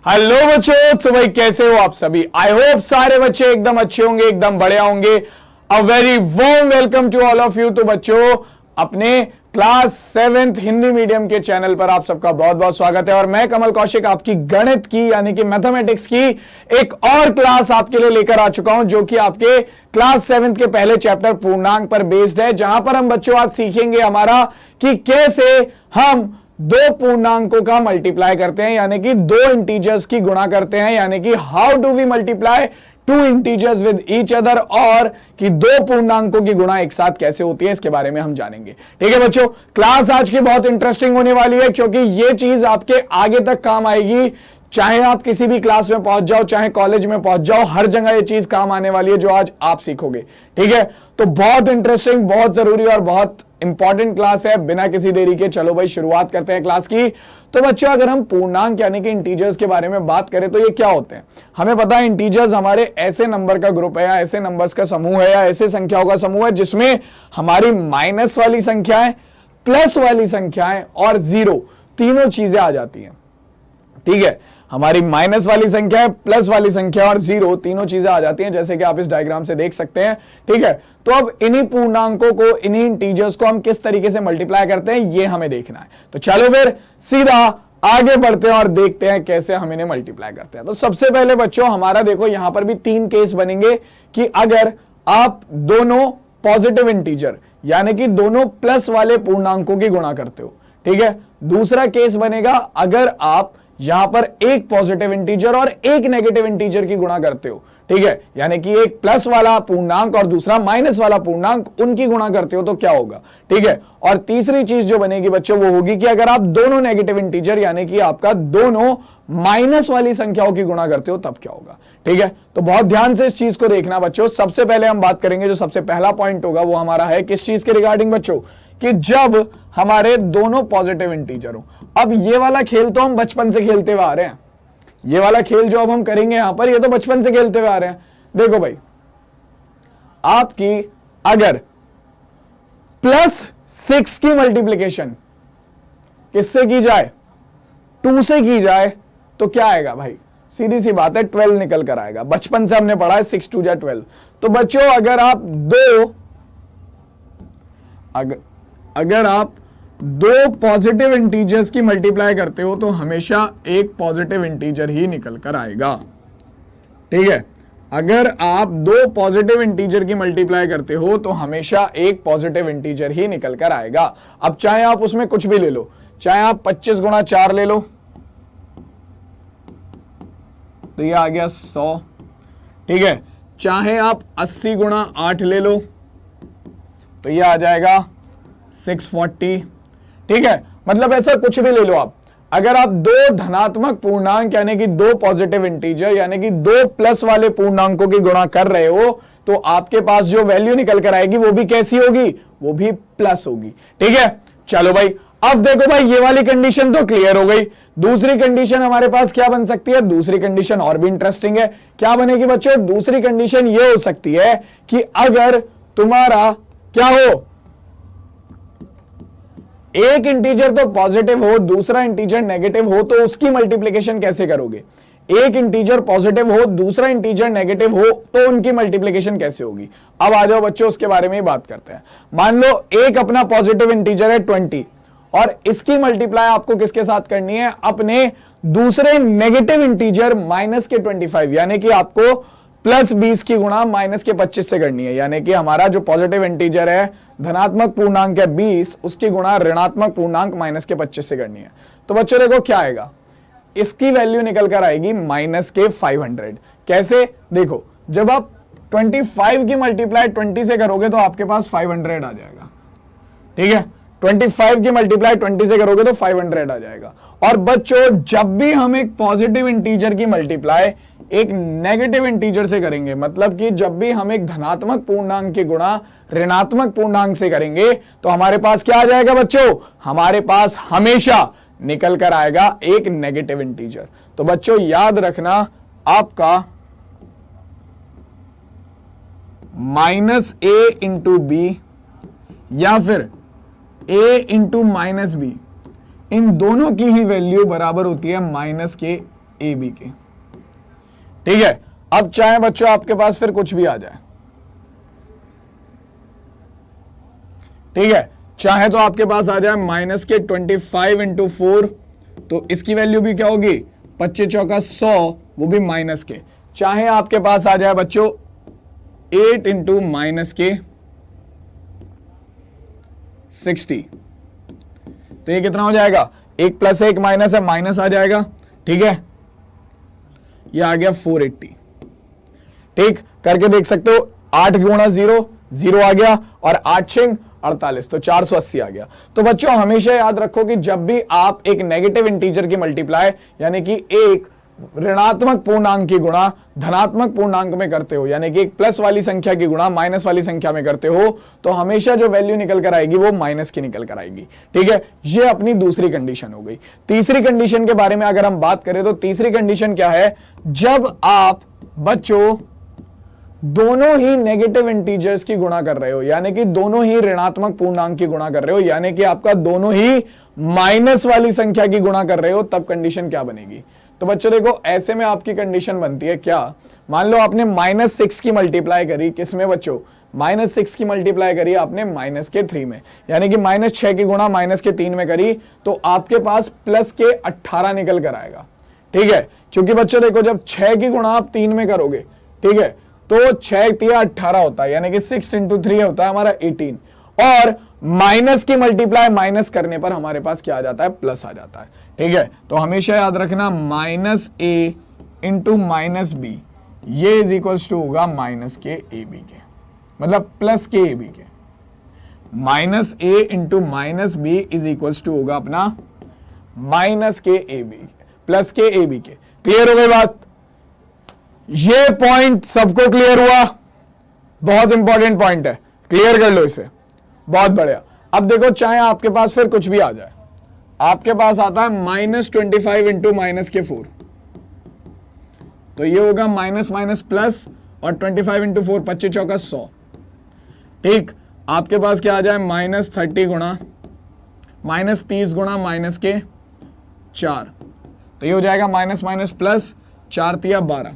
Hello बच्चों, तो भाई कैसे हो आप सभी। आई होप सारे बच्चे एकदम अच्छे होंगे, एकदम बढ़िया होंगे। A very warm welcome to all of you. तो बच्चों, अपने क्लास 7th हिंदी मीडियम के चैनल पर आप सबका बहुत बहुत स्वागत है। और मैं कमल कौशिक आपकी गणित की यानी कि मैथमेटिक्स की एक और क्लास आपके लिए लेकर आ चुका हूं, जो कि आपके क्लास 7th के पहले चैप्टर पूर्णांक पर बेस्ड है, जहां पर हम बच्चों आज सीखेंगे हमारा कि कैसे हम दो पूर्णांकों का मल्टीप्लाई करते हैं, यानी कि दो इंटीजर्स की गुणा करते हैं, यानी कि how do we multiply two integers with each other, और कि दो पूर्णांकों की गुणा एक साथ कैसे होती है, इसके बारे में हम जानेंगे। ठीक है बच्चों, क्लास आज की बहुत इंटरेस्टिंग होने वाली है, क्योंकि यह चीज आपके आगे तक काम आएगी। चाहे आप किसी भी क्लास में पहुंच जाओ, चाहे कॉलेज में पहुंच जाओ, हर जगह ये चीज काम आने वाली है जो आज आप सीखोगे। ठीक है, तो बहुत इंटरेस्टिंग, बहुत जरूरी और बहुत इंपॉर्टेंट क्लास है। बिना किसी देरी के चलो भाई शुरुआत करते हैं क्लास की। तो बच्चों, अगर हम पूर्णांक यानी कि इंटीजर्स के बारे में बात करें तो ये क्या होते हैं, हमें पता है इंटीजर्स हमारे ऐसे नंबर का ग्रुप है, या ऐसे नंबर्स का समूह है, या ऐसे संख्याओं का समूह है जिसमें हमारी माइनस वाली संख्याएं, प्लस वाली संख्याएं और जीरो तीनों चीजें आ जाती हैं। ठीक है, हमारी माइनस वाली संख्या है, प्लस वाली संख्या और जीरो तीनों चीजें आ जाती हैं, जैसे कि आप इस डायग्राम से देख सकते हैं। ठीक है, तो अब इन्हीं पूर्णांकों को, इन्हीं इंटीजर्स को हम किस तरीके से मल्टीप्लाई करते हैं, ये हमें देखना है। तो चलो फिर सीधा आगे बढ़ते हैं और देखते हैं कैसे हम इन्हें मल्टीप्लाई करते हैं। तो सबसे पहले बच्चों, हमारा देखो यहां पर भी तीन केस बनेंगे कि अगर आप दोनों पॉजिटिव इंटीजर यानी कि दोनों प्लस वाले पूर्णांकों की गुणा करते हो। ठीक है, दूसरा केस बनेगा अगर आप यहां पर एक पॉजिटिव इंटीजर और एक नेगेटिव इंटीजर की गुणा करते हो। ठीक है, यानी कि एक प्लस वाला पूर्णांक और दूसरा माइनस वाला पूर्णांक, उनकी गुणा करते हो तो क्या होगा। ठीक है, और तीसरी चीज जो बनेगी बच्चों वो होगी कि अगर आप दोनों नेगेटिव इंटीजर यानी कि आपका दोनों माइनस वाली संख्याओं की गुणा करते हो तब क्या होगा। ठीक है, तो बहुत ध्यान से इस चीज को देखना बच्चों। सबसे पहले हम बात करेंगे, जो सबसे पहला पॉइंट होगा वो हमारा है किस चीज के रिगार्डिंग बच्चों, कि जब हमारे दोनों पॉजिटिव इंटीजर हो। अब ये वाला खेल तो हम बचपन से खेलते हुए आ रहे हैं, ये वाला खेल जो अब हम करेंगे यहां पर, ये तो बचपन से खेलते हुए आ रहे हैं। देखो भाई, आपकी अगर +6 की मल्टीप्लीकेशन किससे की जाए, 2 से की जाए, तो क्या आएगा भाई, सीधी सी बात है 12 निकल कर आएगा। बचपन से हमने पढ़ा है 6 2 जा 12। तो बच्चों, अगर आप दो पॉजिटिव इंटीजर्स की मल्टीप्लाई करते हो तो हमेशा एक पॉजिटिव इंटीजर ही निकल कर आएगा। ठीक है, अगर आप दो पॉजिटिव इंटीजर की मल्टीप्लाई करते हो तो हमेशा एक पॉजिटिव इंटीजर ही निकल कर आएगा। अब चाहे आप उसमें कुछ भी ले लो, चाहे आप 25 गुणा 4 ले लो तो ये आ गया 100। ठीक है, चाहे आप 80 गुणा 8 ले लो तो ये आ जाएगा 640। ठीक है, मतलब ऐसा कुछ भी ले लो आप। अगर आप दो धनात्मक पूर्णांक यानी कि दो पॉजिटिव इंटीजर यानी कि दो प्लस वाले पूर्णांकों की गुणा कर रहे हो तो आपके पास जो वैल्यू निकल कर आएगी वो भी कैसी होगी, वो भी प्लस होगी। ठीक है, चलो भाई, अब देखो भाई, ये वाली कंडीशन तो क्लियर हो गई। दूसरी कंडीशन हमारे पास क्या बन सकती है, दूसरी कंडीशन और भी इंटरेस्टिंग है। क्या बनेगी बच्चों, दूसरी कंडीशन ये हो सकती है कि अगर तुम्हारा क्या हो, एक इंटीजर तो पॉजिटिव हो, दूसरा इंटीजर नेगेटिव हो, तो उसकी मल्टीप्लिकेशन कैसे करोगे। एक इंटीजर पॉजिटिव हो, दूसरा इंटीजर नेगेटिव हो, तो उनकी मल्टीप्लिकेशन कैसे होगी। अब आ जाओ बच्चों, उसके बारे में ही बात करते हैं। मान लो एक अपना पॉजिटिव इंटीजर है 20 और इसकी मल्टीप्लाई आपको किसके साथ करनी है, अपने दूसरे नेगेटिव इंटीजर माइनस के 25 यानी कि आपको +20 की गुणा माइनस के 25 से करनी है। यानी कि हमारा जो पॉजिटिव इंटीजर है, धनात्मक पूर्णांक है 20, उसकी गुणा ऋणात्मक पूर्णांक माइनस के 25 से करनी है। तो बच्चों देखो क्या आएगा, इसकी वैल्यू निकल कर आएगी माइनस के 500। कैसे, देखो जब आप 25 की मल्टीप्लाई 20 से करोगे तो आपके पास 500 आ जाएगा। ठीक है, 25 की मल्टीप्लाई 20 से करोगे तो 500 आ जाएगा। और बच्चों, जब भी हम एक पॉजिटिव इंटीजर की मल्टीप्लाई एक नेगेटिव इंटीजर से करेंगे, मतलब कि जब भी हम एक धनात्मक पूर्णांक की गुणा ऋणात्मक पूर्णांक से करेंगे तो हमारे पास क्या आ जाएगा बच्चों, हमारे पास हमेशा निकल कर आएगा एक नेगेटिव इंटीजर। तो बच्चों याद रखना, आपका -a इंटू बी या फिर a इंटू -b, इन दोनों की ही वैल्यू बराबर होती है -के ए बी के। ठीक है, अब चाहे बच्चों आपके पास फिर कुछ भी आ जाए, ठीक है, चाहे तो आपके पास आ जाए माइनस के 25 इंटू 4, तो इसकी वैल्यू भी क्या होगी 25 चौका 100, वो भी माइनस के। चाहे आपके पास आ जाए बच्चों 8 इंटू माइनस के 60, तो ये कितना हो जाएगा, 1 प्लस 1 माइनस है, माइनस आ जाएगा। ठीक है, ये आ गया 480। ठीक, करके देख सकते हो, 8 गुणा 0, 0 आ गया, और 8 छिंग 48, तो 480 आ गया। तो बच्चों हमेशा याद रखो कि जब भी आप एक नेगेटिव इंटीजर की मल्टीप्लाई, यानी कि एक ऋणात्मक पूर्णांक की गुणा धनात्मक पूर्णांक में करते हो, यानी कि एक प्लस वाली संख्या की गुणा माइनस वाली संख्या में करते हो, तो हमेशा जो वैल्यू निकल कर आएगी वो माइनस की निकल कर आएगी। ठीक है, ये अपनी दूसरी कंडीशन हो गई। तीसरी कंडीशन के बारे में अगर हम बात करें तो तीसरी कंडीशन क्या है, जब आप बच्चों दोनों ही नेगेटिव इंटीजर्स की गुणा कर रहे हो, यानी कि दोनों ही ऋणात्मक पूर्णांक की गुणा कर रहे हो, यानी कि आपका दोनों ही माइनस वाली संख्या की गुणा कर रहे हो, तब कंडीशन क्या बनेगी। तो बच्चों देखो, ऐसे में आपकी कंडीशन बनती है क्या, मान लो आपने -6 की मल्टीप्लाई करी, किसमें बच्चों, -6 की मल्टीप्लाई करी आपने -3 में, यानी कि -6 की गुणा -3 में करी, तो आपके पास +18 निकल कर आएगा। ठीक है, क्योंकि बच्चों देखो, जब 6 की गुणा आप 3 में करोगे, ठीक है, तो 6 तिया 18 होता है, यानी कि 6 इंटू 3 होता है हमारा 18, और माइनस की मल्टीप्लाई माइनस करने पर हमारे पास क्या आ जाता है, प्लस आ जाता है। ठीक है, तो हमेशा याद रखना -a इंटू -b, ये इज इक्वल्स टू होगा माइनस के ए बी के, मतलब प्लस के ए बी के। -a into -b is equals to होगा अपना माइनस के ए बी प्लस के ए बी के। क्लियर हो गई बात, ये पॉइंट सबको क्लियर हुआ, बहुत इंपॉर्टेंट पॉइंट है, क्लियर कर लो इसे, बहुत बढ़िया। अब देखो, चाहे आपके पास फिर कुछ भी आ जाए, आपके पास आता है -25 इंटू -4, तो ये होगा माइनस माइनस प्लस, और 25 इंटू 4 25 चौका 100। ठीक, आपके पास क्या आ जाए -30 गुणा -30 गुणा -4, तो ये हो जाएगा माइनस माइनस प्लस, 4 तिया 12,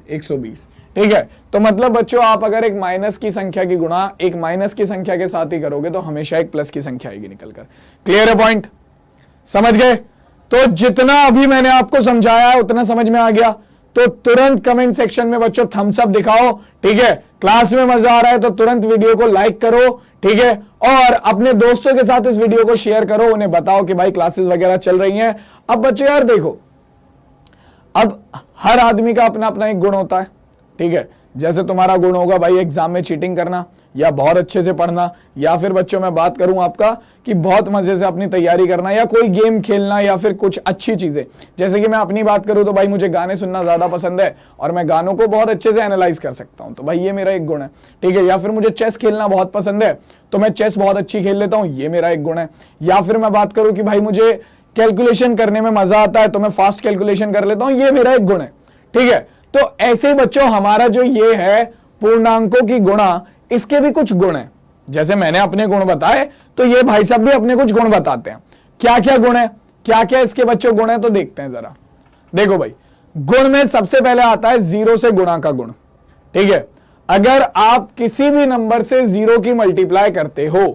120। ठीक है, तो मतलब बच्चों आप अगर एक माइनस की संख्या की गुणा एक माइनस की संख्या के साथ ही करोगे तो हमेशा एक प्लस की संख्या आएगी निकलकर। क्लियर है पॉइंट, समझ गए। तो जितना अभी मैंने आपको समझाया उतना समझ में आ गया, तो तुरंत कमेंट सेक्शन में बच्चों थम्स अप दिखाओ। ठीक है, क्लास में मजा आ रहा है तो तुरंत वीडियो को लाइक करो। ठीक है, और अपने दोस्तों के साथ इस वीडियो को शेयर करो, उन्हें बताओ कि भाई क्लासेस वगैरह चल रही हैं। अब बच्चों यार देखो, अब हर आदमी का अपना अपना एक गुण होता है। ठीक है, जैसे तुम्हारा गुण होगा भाई एग्जाम में चीटिंग करना, या बहुत अच्छे से पढ़ना, या फिर बच्चों मैं बात करूं आपका कि बहुत मजे से अपनी तैयारी करना, या कोई गेम खेलना, या फिर कुछ अच्छी चीजें। जैसे कि मैं अपनी बात करूं तो भाई मुझे गाने सुनना ज्यादा पसंद है और मैं गानों को बहुत अच्छे से एनालाइज कर सकता हूं, तो भाई ये मेरा एक गुण है। ठीक है, या फिर मुझे चेस खेलना बहुत पसंद है तो मैं चेस बहुत अच्छी खेल लेता हूं, ये मेरा एक गुण है। या फिर मैं बात करूं कि भाई मुझे कैलकुलेशन करने में मजा आता है तो मैं फास्ट कैलकुलेशन कर लेता हूं, ये मेरा एक गुण है। ठीक है, तो ऐसे बच्चों हमारा जो ये है पूर्णांकों की गुणा, इसके भी कुछ गुण हैं। जैसे मैंने अपने गुण बताए तो ये भाई साहब भी अपने कुछ गुण बताते हैं। क्या क्या गुण है, क्या क्या इसके बच्चों गुण है, तो देखते हैं जरा। देखो भाई, गुण में सबसे पहले आता है 0 से गुणा का गुण। ठीक है, अगर आप किसी भी नंबर से 0 की मल्टीप्लाई करते हो,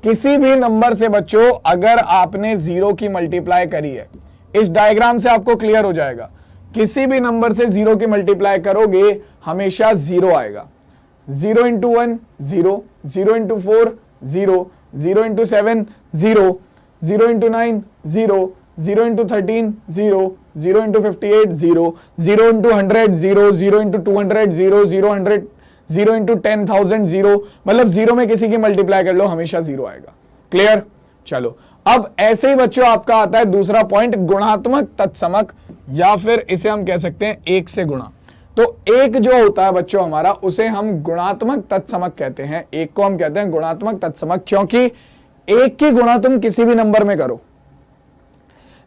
किसी भी नंबर से बच्चों अगर आपने 0 की मल्टीप्लाई करी है, इस डायग्राम से आपको क्लियर हो जाएगा, किसी भी नंबर से 0 की मल्टीप्लाई करोगे हमेशा 0 आएगा। 0 into 1 0, 0 into 4 0, 0 into 7 0, 0 into 9 0, 0 into 13 0, 0 into 58 0, 0 into 100 0, 0 into 200 0, 0 into 10,000 0, मतलब 0 में किसी की मल्टीप्लाई कर लो हमेशा 0 आएगा। क्लियर, चलो अब ऐसे ही बच्चों आपका आता है दूसरा पॉइंट, गुणात्मक तत्समक, या फिर इसे हम कह सकते हैं 1 से गुणा। तो एक जो होता है बच्चों हमारा, उसे हम गुणात्मक तत्समक कहते हैं। एक को हम कहते हैं गुणात्मक तत्समक, क्योंकि एक की गुणा तुम किसी भी नंबर में करो,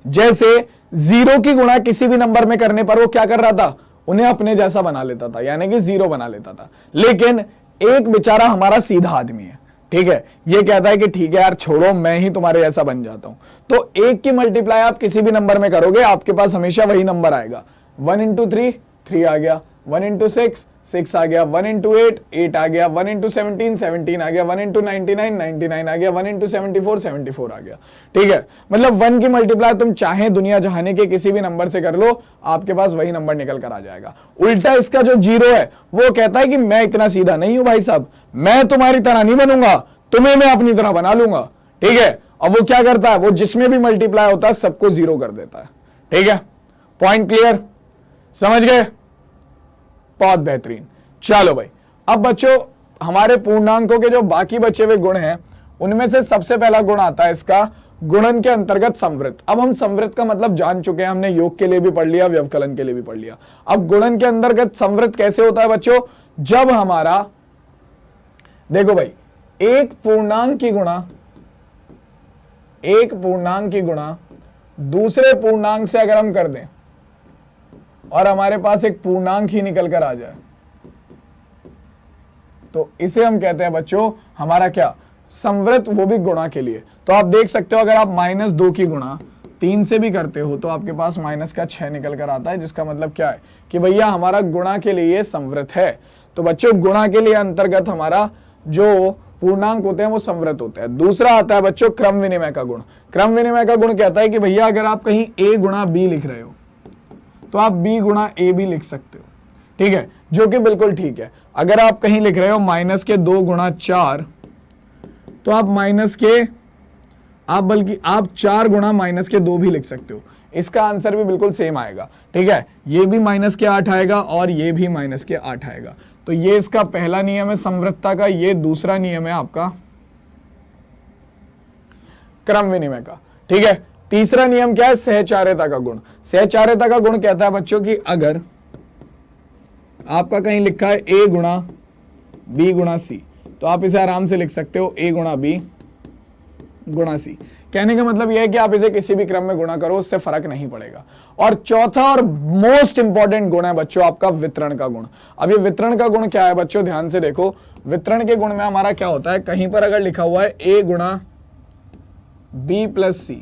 जैसे 0 की गुणा किसी भी नंबर में करने पर वो क्या कर रहा था, उन्हें अपने जैसा बना लेता था, यानी कि 0 बना लेता था। लेकिन एक बेचारा हमारा सीधा आदमी है, ठीक है, ये कहता है कि ठीक है यार छोड़ो, मैं ही तुम्हारे जैसा बन जाता हूं। तो 1 की मल्टीप्लाई आप किसी भी नंबर में करोगे, आपके पास हमेशा वही नंबर आएगा। 1 इंटू 3 3 आ गया, 1 इंटू 6 6 आ गया, 1 इंटू 8 8 आ गया, 1 इंटू 17 17 आ गया, 1 इंटू 99 99 आ गया, 1 इंटू 74 74 आ गया। ठीक है, मतलब 1 की मल्टीप्लाई तुम चाहे दुनिया जहाने के किसी भी नंबर से कर लो, आपके पास वही नंबर निकल कर आ जाएगा। उल्टा इसका जो 0 है वो कहता है कि मैं इतना सीधा नहीं हूं भाई साहब, मैं तुम्हारी तरह नहीं बनूंगा, तुम्हें मैं अपनी तरह बना लूंगा। ठीक है, अब वो क्या करता है, वो जिसमें भी मल्टीप्लाई होता है सबको 0 कर देता है। ठीक है, पॉइंट क्लियर, समझ गए? बहुत बेहतरीन। चलो भाई, अब बच्चों हमारे पूर्णांकों के जो बाकी बचे हुए गुण हैं उनमें से सबसे पहला गुण आता है इसका गुणन के अंतर्गत संवृत। अब हम संवृत का मतलब जान चुके हैं, हमने योग के लिए भी पढ़ लिया, व्यवकलन के लिए भी पढ़ लिया। अब गुणन के अंतर्गत संवृत कैसे होता है बच्चों, जब हमारा देखो भाई एक पूर्णांक की गुणा दूसरे पूर्णांक से अगर हम कर दें और हमारे पास एक पूर्णांक ही निकल कर आ जाए तो इसे हम कहते हैं बच्चों हमारा क्या, संवृत, वो भी गुणा के लिए। तो आप देख सकते हो अगर आप -2 की गुणा 3 से भी करते हो तो आपके पास -6 निकल कर आता है, जिसका मतलब क्या है कि भैया हमारा गुणा के लिए संवृत है। तो बच्चों गुणा के लिए अंतर्गत हमारा जो पूर्णांक होते हैं वो संवृत होते हैं। दूसरा आता है बच्चों क्रम विनिमय का गुण। क्रम विनिमय का गुण कहता है कि भैया अगर आप कहीं a गुणा b लिख रहे हो तो आप b गुणा a भी लिख सकते हो। ठीक है, जो कि बिल्कुल ठीक है। अगर आप कहीं लिख रहे हो -2 गुणा 4 तो आप बल्कि आप 4 गुणा -2 भी लिख सकते हो। इसका आंसर भी बिल्कुल सेम आएगा। ठीक है, ये भी -8 आएगा और ये भी -8 आएगा। तो ये इसका पहला नियम है संवृतता का, ये दूसरा नियम है आपका क्रम विनिमय का। ठीक है, तीसरा नियम क्या है, सहचार्यता का गुण। सहचार्यता का गुण कहता है बच्चों कि अगर आपका कहीं लिखा है a गुणा b गुणा c तो आप इसे आराम से लिख सकते हो a गुणा b गुणा c। कहने का मतलब यह है कि आप इसे किसी भी क्रम में गुणा करो, उससे फर्क नहीं पड़ेगा। और चौथा और मोस्ट इंपॉर्टेंट गुण है बच्चों आपका वितरण का गुण। अब ये वितरण का गुण क्या है बच्चों, ध्यान से देखो। वितरण के गुण में हमारा क्या होता है, कहीं पर अगर लिखा हुआ है a गुणा b प्लस c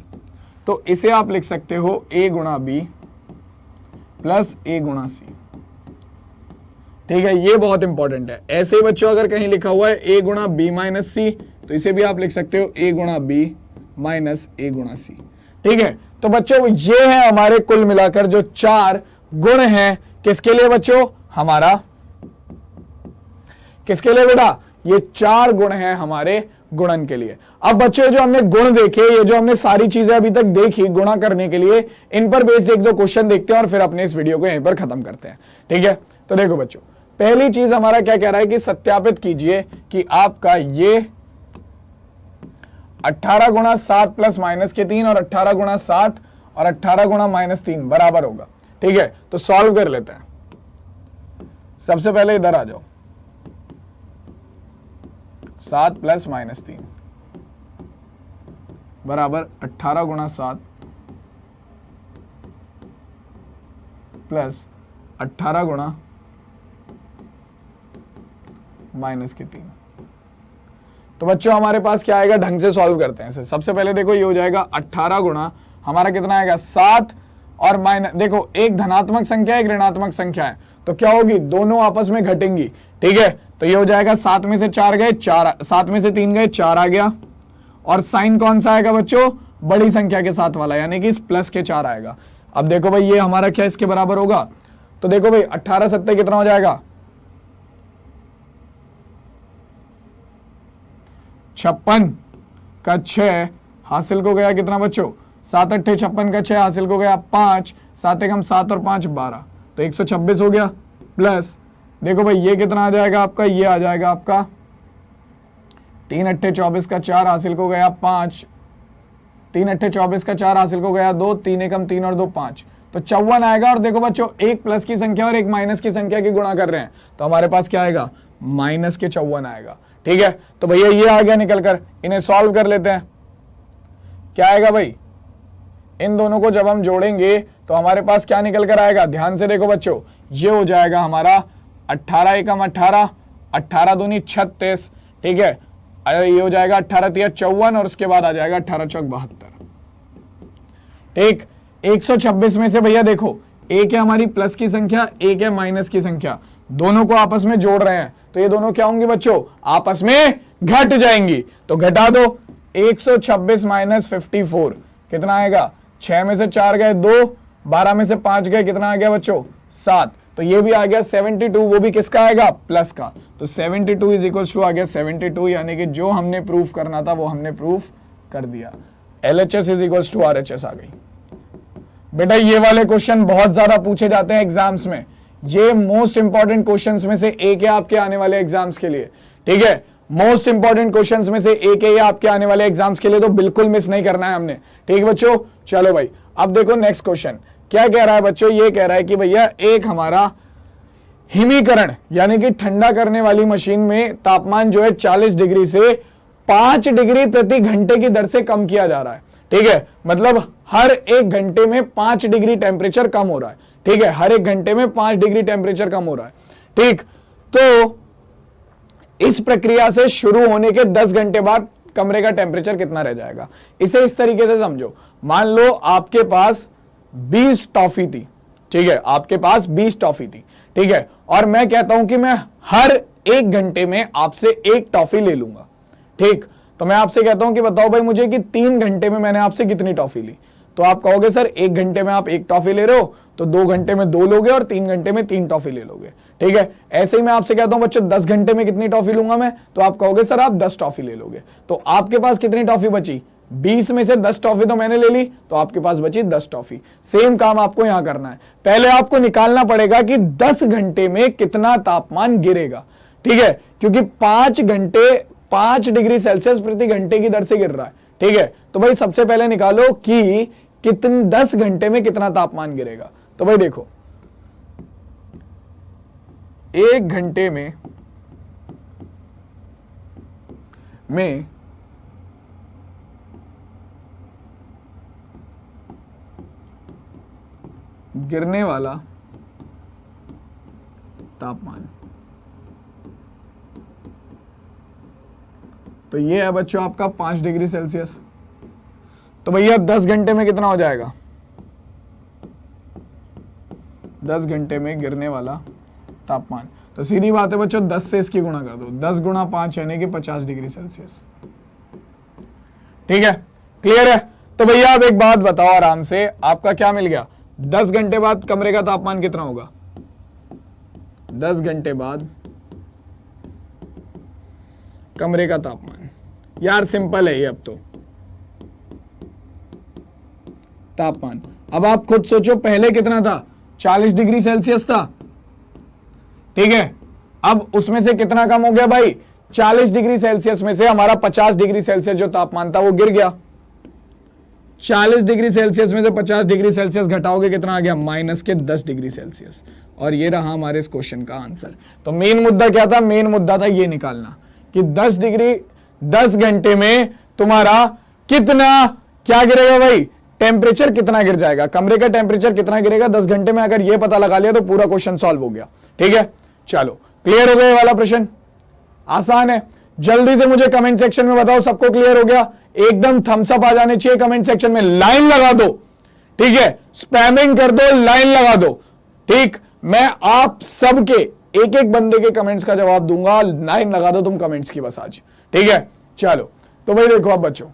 तो इसे आप लिख सकते हो a गुणा b प्लस a गुणा c। ठीक है, ये बहुत इंपॉर्टेंट है। ऐसे ही बच्चों अगर कहीं लिखा हुआ है a गुणा b माइनस c तो इसे भी आप लिख सकते हो a गुणा b माइनस a गुणा c। ठीक है, तो बच्चों ये है हमारे कुल मिलाकर जो 4 गुण हैं। किसके लिए बच्चों, हमारा किसके लिए बेटा, ये 4 गुण हैं हमारे गुणन के लिए। अब बच्चों जो हमने गुण देखे, ये जो हमने सारी चीजें अभी तक देखी गुणा करने के लिए, इन पर बेस्ड 1-2 क्वेश्चन देखते हैं और फिर अपने इस वीडियो को यहीं पर खत्म करते हैं। ठीक है, तो देखो बच्चों पहली चीज हमारा क्या कह रहा है कि सत्यापित कीजिए कि आपका ये 18 गुणा 7 प्लस -3 और 18 गुणा 7 और 18 गुणा -3 बराबर होगा। ठीक है, तो सॉल्व कर लेते हैं। सबसे पहले इधर आ जाओ, 7 प्लस -3 बराबर 18 गुणा 7 प्लस 18 गुणा -3। तो बच्चों हमारे पास क्या आएगा, ढंग से सॉल्व करते हैं इसे। सबसे पहले देखो ये हो जाएगा 18 गुणा हमारा कितना आएगा 7 और माइनस, देखो एक धनात्मक संख्या एक ऋणात्मक संख्या है तो क्या होगी, दोनों आपस में घटेंगी। ठीक है, तो ये हो जाएगा 7 में से 4 गए 4, 7 में से 3 गए 4 आ गया। और साइन कौन सा आएगा बच्चों, बड़ी संख्या के साथ वाला, यानी कि इस प्लस के 4 आएगा। अब देखो भाई ये हमारा क्या इसके बराबर होगा, तो देखो भाई 18 7 कितना हो जाएगा 56 का 6 हासिल को गया कितना बच्चों, 7 8 56 का 6 हासिल को गया 5, 7 1 7 और 5 12, तो 126 हो गया। प्लस देखो भाई ये कितना आ जाएगा आपका, ये आ जाएगा आपका 3 8 24 का 4 हासिल को गया 5, 3 8 24 का 4 हासिल को गया 2, 3 1 3 और 2 5, तो 54 आएगा। और देखो बच्चों एक प्लस की संख्या और एक माइनस की संख्या की गुणा कर रहे हैं तो हमारे पास क्या आएगा, -54 आएगा। ठीक है, तो भैया ये आ गया निकल कर, इन्हें सॉल्व कर लेते हैं। क्या आएगा भाई, इन दोनों को जब हम जोड़ेंगे तो हमारे पास क्या निकल कर आएगा, ध्यान से देखो बच्चों, ये हो जाएगा हमारा 18 एकम 18, 18 दूनी 36, ठीक है, ये हो जाएगा 18×3 = 54 और उसके बाद आ जाएगा 18×4 = 72। ठीक, 126 में से भैया देखो, एक है हमारी प्लस की संख्या, एक है माइनस की संख्या, दोनों को आपस में जोड़ रहे हैं, तो ये दोनों क्या होंगी बच्चों, आपस में घट जाएंगी। तो घटा दो, 126 - 54 कितना आएगा, 6 में से 4 गए 2, 12 में से 5 गए, कितना आ गया बच्चों, 7। तो ये भी आ गया 72, वो भी किसका आएगा, प्लस का। तो 72 = आ गया 72, यानी कि जो हमने प्रूफ करना था वो हमने प्रूफ कर दिया। LHS = RHS आ गई। बेटा ये वाले क्वेश्चन बहुत ज्यादा पूछे जाते हैं एग्जाम्स में, ये मोस्ट इंपॉर्टेंट क्वेश्चंस में से एक है आपके आने वाले एग्जाम्स के लिए। ठीक है, मोस्ट इंपॉर्टेंट क्वेश्चंस में से एक है ये आपके आने वाले एग्जाम्स के लिए, तो बिल्कुल मिस नहीं करना है हमने। ठीक बच्चों, चलो भाई अब देखो नेक्स्ट क्वेश्चन क्या कह रहा है बच्चों, ये कह रहा है कि भैया एक हमारा हिमीकरण यानी कि ठंडा करने वाली मशीन में तापमान जो है 40 डिग्री से 5 डिग्री प्रति घंटे की दर से कम किया जा रहा है। ठीक है, मतलब हर 1 घंटे में 5 डिग्री टेम्परेचर कम हो रहा है। ठीक है, हर 1 घंटे में 5 डिग्री टेम्परेचर कम हो रहा है। ठीक, तो इस प्रक्रिया से शुरू होने के 10 घंटे बाद कमरे का टेम्परेचर कितना रह जाएगा। इसे इस तरीके से समझो, मान लो आपके पास 20 टॉफी थी। ठीक है, आपके पास 20 टॉफी थी। ठीक है, और मैं कहता हूं कि मैं हर 1 घंटे में आपसे 1 टॉफी ले लूंगा। ठीक, तो मैं आपसे कहता हूं कि बताओ भाई मुझे कि 3 घंटे में मैंने आपसे कितनी टॉफी ली। तो आप कहोगे सर 1 घंटे में आप 1 टॉफी ले रहे हो, तो 2 घंटे में 2 लोगे और 3 घंटे में 3 टॉफी ले लोगे। ठीक है, ऐसे ही मैं आपसे कहता हूं बच्चों 10 घंटे में कितनी टॉफी लूंगा मैं, तो आप कहोगे सर आप 10 टॉफी ले लोगे। तो आपके पास कितनी टॉफी बची, 20 में से 10 टॉफी तो मैंने ले ली, तो आपके पास बची 10 टॉफी। सेम काम आपको यहां करना है, पहले आपको निकालना पड़ेगा कि 10 घंटे में कितना तापमान गिरेगा। ठीक है, क्योंकि 5 घंटे 5 डिग्री सेल्सियस प्रति घंटे की दर से गिर रहा है। ठीक है, तो भाई सबसे पहले निकालो कि कितने 10 घंटे में कितना तापमान गिरेगा। तो भाई देखो 1 घंटे में गिरने वाला तापमान, तो ये है बच्चों आपका 5 डिग्री सेल्सियस। तो भैया 10 घंटे में कितना हो जाएगा, 10 घंटे में गिरने वाला तापमान, तो सीधी बात है बच्चों 10 से इसकी गुणा कर दो, 10 × 5 यानी कि 50 डिग्री सेल्सियस। ठीक है, क्लियर है। तो भैया अब एक बात बताओ आराम से, आपका क्या मिल गया, 10 घंटे बाद कमरे का तापमान कितना होगा, 10 घंटे बाद कमरे का तापमान, यार सिंपल है ये। अब तो तापमान, अब आप खुद सोचो पहले कितना था, 40 डिग्री सेल्सियस था। ठीक है, अब उसमें से कितना कम हो गया भाई, 40 डिग्री सेल्सियस में से हमारा 50 डिग्री सेल्सियस जो तापमान था वो गिर गया। 40 डिग्री सेल्सियस में से 50 डिग्री सेल्सियस घटाओगे कितना आ गया, -10 डिग्री सेल्सियस। और ये रहा हमारे इस क्वेश्चन का आंसर। तो मेन मुद्दा क्या था, मेन मुद्दा था ये निकालना कि 10 घंटे में तुम्हारा कितना क्या गिरेगा भाई, टेम्परेचर कितना गिर जाएगा, कमरे का टेम्परेचर कितना गिरेगा 10 घंटे में। अगर ये पता लगा लिया तो पूरा क्वेश्चन सॉल्व हो गया। ठीक है, चलो क्लियर हो गया ये वाला प्रश्न, आसान है। जल्दी से मुझे कमेंट सेक्शन में बताओ सबको क्लियर हो गया, एकदम थम्स अप आ जाने चाहिए कमेंट सेक्शन में, लाइन लगा दो। ठीक है, स्पैमिंग कर दो, लाइन लगा दो। ठीक, मैं आप सबके एक एक बंदे के कमेंट्स का जवाब दूंगा, लाइन लगा दो तुम कमेंट्स की बस आज। ठीक है, चलो तो भाई देखो अब बच्चों,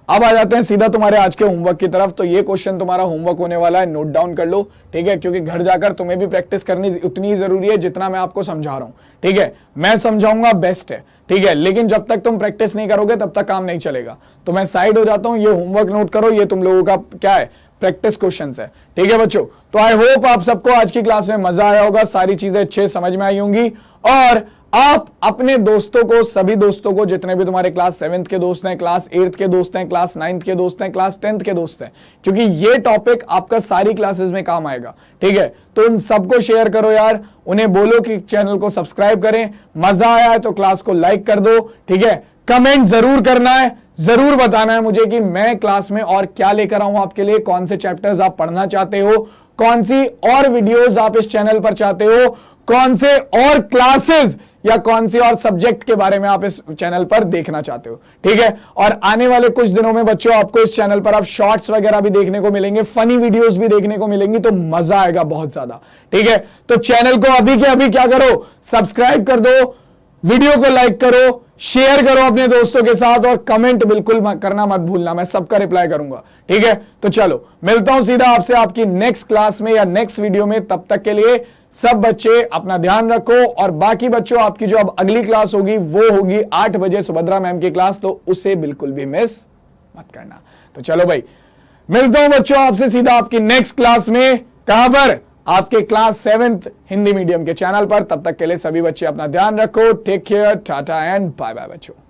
अब आ जाते हैं सीधा तुम्हारे आज के होमवर्क की तरफ। तो ये क्वेश्चन तुम्हारा होमवर्क होने वाला है, नोट डाउन कर लो। ठीक है, क्योंकि घर जाकर तुम्हें भी प्रैक्टिस करनी उतनी ही जरूरी है जितना मैं आपको समझा रहा हूं। ठीक है, मैं समझाऊंगा बेस्ट है। ठीक है, लेकिन जब तक तुम प्रैक्टिस नहीं करोगे तब तक काम नहीं चलेगा। तो मैं साइड हो जाता हूं, ये होमवर्क नोट करो, ये तुम लोगों का क्या है, प्रैक्टिस क्वेश्चंस है। ठीक है बच्चों, तो आई होप आप सबको आज की क्लास में मजा आया होगा, सारी चीजें अच्छे समझ में आई होंगी, और आप अपने दोस्तों को, सभी दोस्तों को, जितने भी तुम्हारे क्लास 7th के दोस्त हैं, क्लास 8th के दोस्त हैं, क्लास 9th के दोस्त हैं, क्लास 10th के दोस्त हैं, क्योंकि ये टॉपिक आपका सारी क्लासेस में काम आएगा। ठीक है, तो उन सबको शेयर करो यार, उन्हें बोलो कि चैनल को सब्सक्राइब करें, मजा आया है तो क्लास को लाइक कर दो। ठीक है, कमेंट जरूर करना है, जरूर बताना है मुझे कि मैं क्लास में और क्या लेकर आऊं आपके लिए, कौन से चैप्टर्स आप पढ़ना चाहते हो, कौन सी और वीडियोस आप इस चैनल पर चाहते हो, कौन से और क्लासेस या कौन सी और सब्जेक्ट के बारे में आप इस चैनल पर देखना चाहते हो, ठीक है। और आने वाले कुछ दिनों में बच्चों आपको इस चैनल पर आप शॉर्ट्स वगैरह भी देखने को मिलेंगे, फनी वीडियोस भी देखने को मिलेंगी, तो मजा आएगा बहुत ज्यादा, ठीक है। तो चैनल को अभी के अभी क्या करो, सब्सक्राइब कर दो, वीडियो को लाइक करो, शेयर करो अपने दोस्तों के साथ, और कमेंट बिल्कुल करना मत भूलना, मैं सबका रिप्लाई करूंगा, ठीक है। तो चलो मिलता हूं सीधा आपसे आपकी नेक्स्ट क्लास में या नेक्स्ट वीडियो में। तब तक के लिए सब बच्चे अपना ध्यान रखो, और बाकी बच्चों आपकी जो अब अगली क्लास होगी वो होगी 8 बजे सुभद्रा मैम की क्लास, तो उसे बिल्कुल भी मिस मत करना। तो चलो भाई, मिलता हूं बच्चों आपसे सीधा आपकी नेक्स्ट क्लास में। कहां पर? आपके क्लास 7th हिंदी मीडियम के चैनल पर। तब तक के लिए सभी बच्चे अपना ध्यान रखो। Take care, tata and bye bye बच्चों।